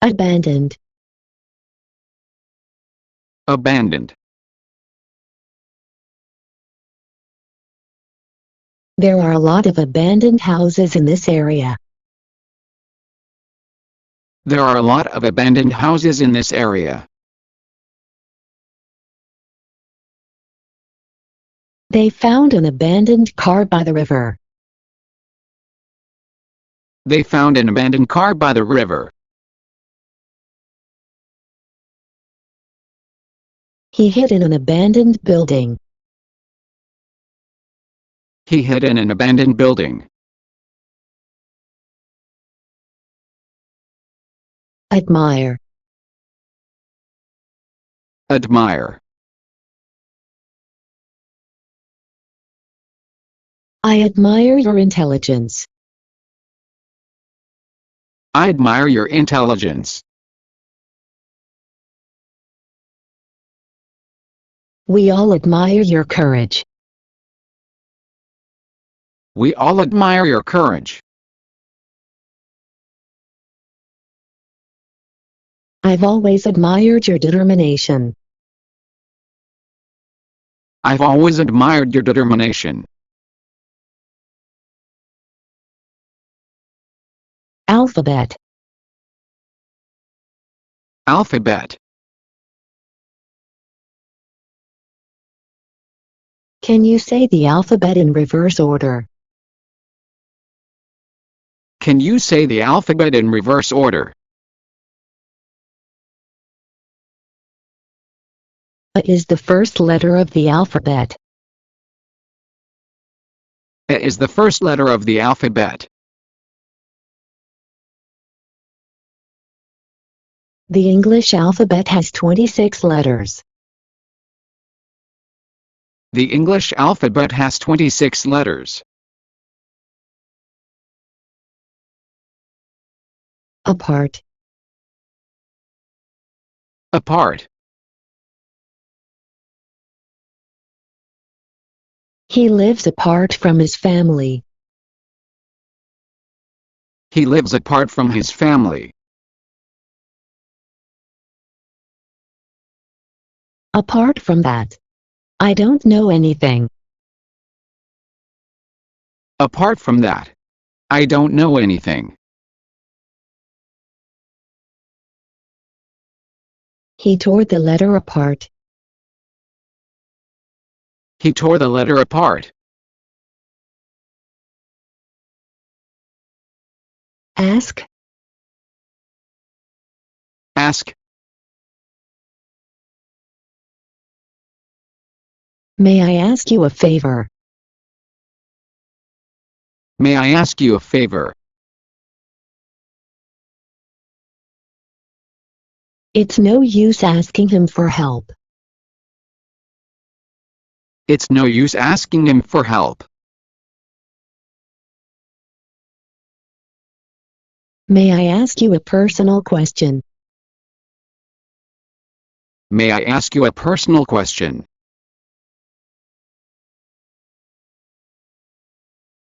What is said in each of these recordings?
Abandoned. Abandoned. There are a lot of abandoned houses in this area. There are a lot of abandoned houses in this area. They found an abandoned car by the river. They found an abandoned car by the river. He hid in an abandoned building. He hid in an abandoned building. Admire. Admire. I admire your intelligence. I admire your intelligence. We all admire your courage. We all admire your courage. I've always admired your determination. I've always admired your determination. Alphabet. Alphabet. Can you say the alphabet in reverse order? Can you say the alphabet in reverse order? A is the first letter of the alphabet. A is the first letter of the alphabet. The English alphabet has 26 letters. The English alphabet has 26 letters. Apart. Apart. He lives apart from his family. He lives apart from his family. Apart from that, I don't know anything. Apart from that, I don't know anything. He tore the letter apart. He tore the letter apart. Ask. Ask. May I ask you a favor? May I ask you a favor? It's no use asking him for help. It's no use asking him for help. May I ask you a personal question? May I ask you a personal question?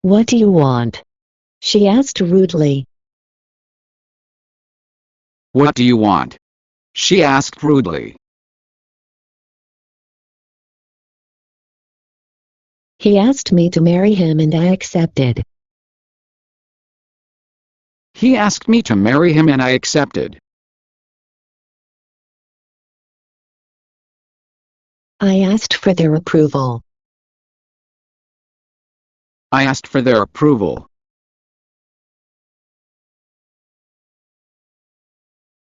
What do you want? She asked rudely. What do you want? She asked rudely. He asked me to marry him and I accepted. He asked me to marry him and I accepted. I asked for their approval. I asked for their approval.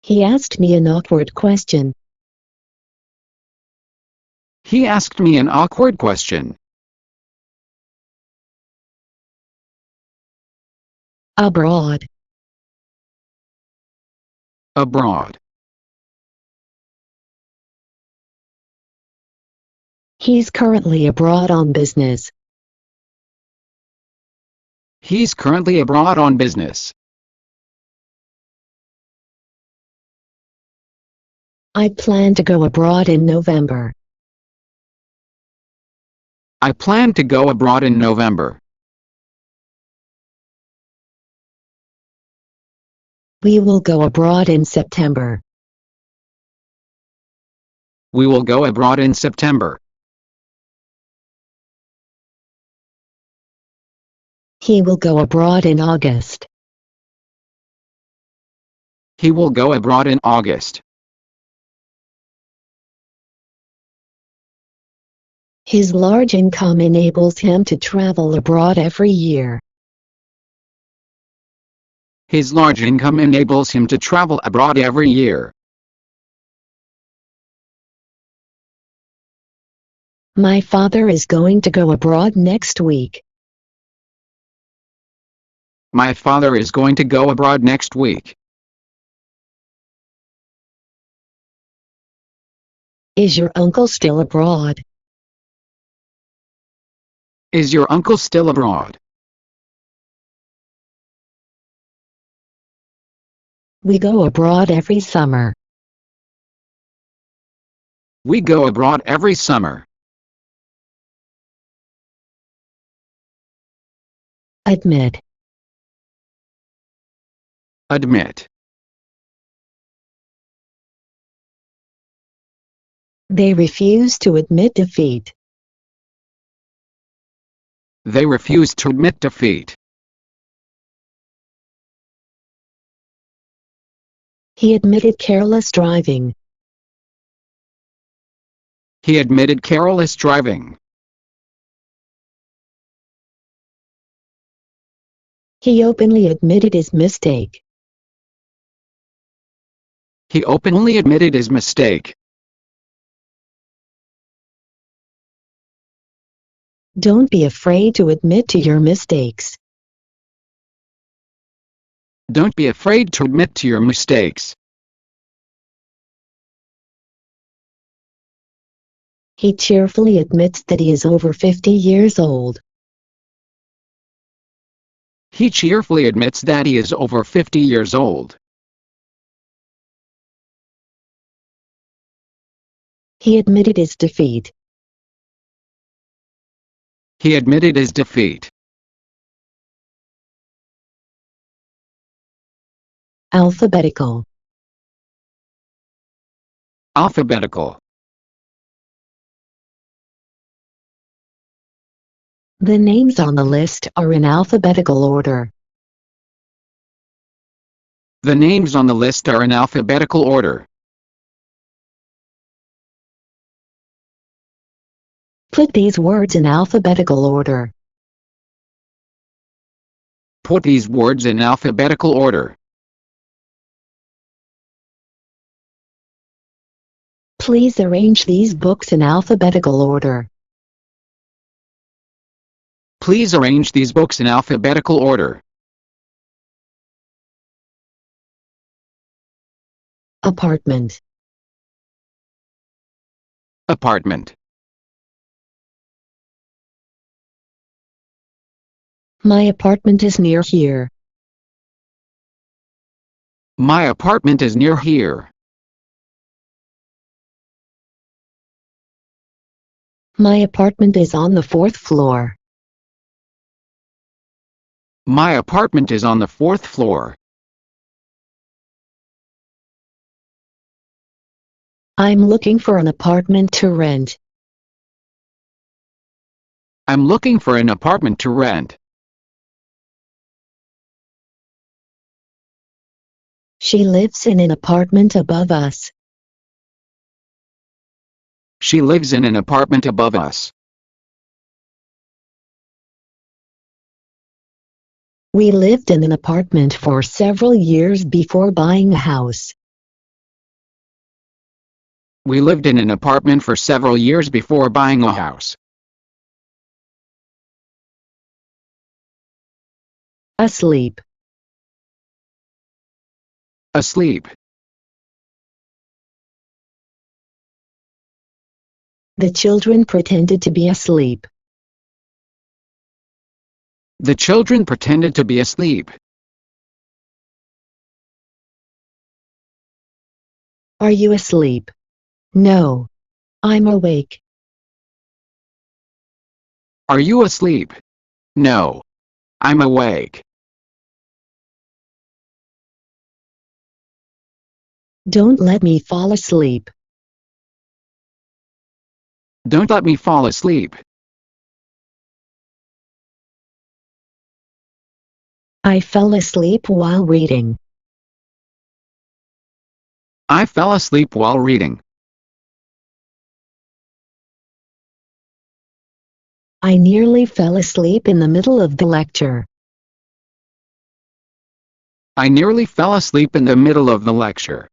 He asked me an awkward question. He asked me an awkward question. Abroad. Abroad. He's currently abroad on business. He's currently abroad on business. I plan to go abroad in November. I plan to go abroad in November. We will go abroad in September. We will go abroad in September. He will go abroad in August. He will go abroad in August. His large income enables him to travel abroad every year. His large income enables him to travel abroad every year. My father is going to go abroad next week. My father is going to go abroad next week. Is your uncle still abroad? Is your uncle still abroad? We go abroad every summer. We go abroad every summer. Admit. Admit. They refuse to admit defeat. They refuse to admit defeat. He admitted careless driving. He admitted careless driving. He openly admitted his mistake. He openly admitted his mistake. Don't be afraid to admit to your mistakes. Don't be afraid to admit to your mistakes. He cheerfully admits that he is over 50 years old. He cheerfully admits that he is over 50 years old. He admitted his defeat. He admitted his defeat. Alphabetical. Alphabetical. The names on the list are in alphabetical order. The names on the list are in alphabetical order. Put these words in alphabetical order. Put these words in alphabetical order. Please arrange these books in alphabetical order. Please arrange these books in alphabetical order. Apartment. Apartment. My apartment is near here. My apartment is near here. My apartment is on the 4th floor. My apartment is on the 4th floor. I'm looking for an apartment to rent. I'm looking for an apartment to rent. She lives in an apartment above us. She lives in an apartment above us. We lived in an apartment for several years before buying a house. We lived in an apartment for several years before buying a house. Asleep. Asleep. The children pretended to be asleep. The children pretended to be asleep. Are you asleep? No. I'm awake. Are you asleep? No. I'm awake. Don't let me fall asleep. Don't let me fall asleep. I fell asleep while reading. I fell asleep while reading. I nearly fell asleep in the middle of the lecture. I nearly fell asleep in the middle of the lecture.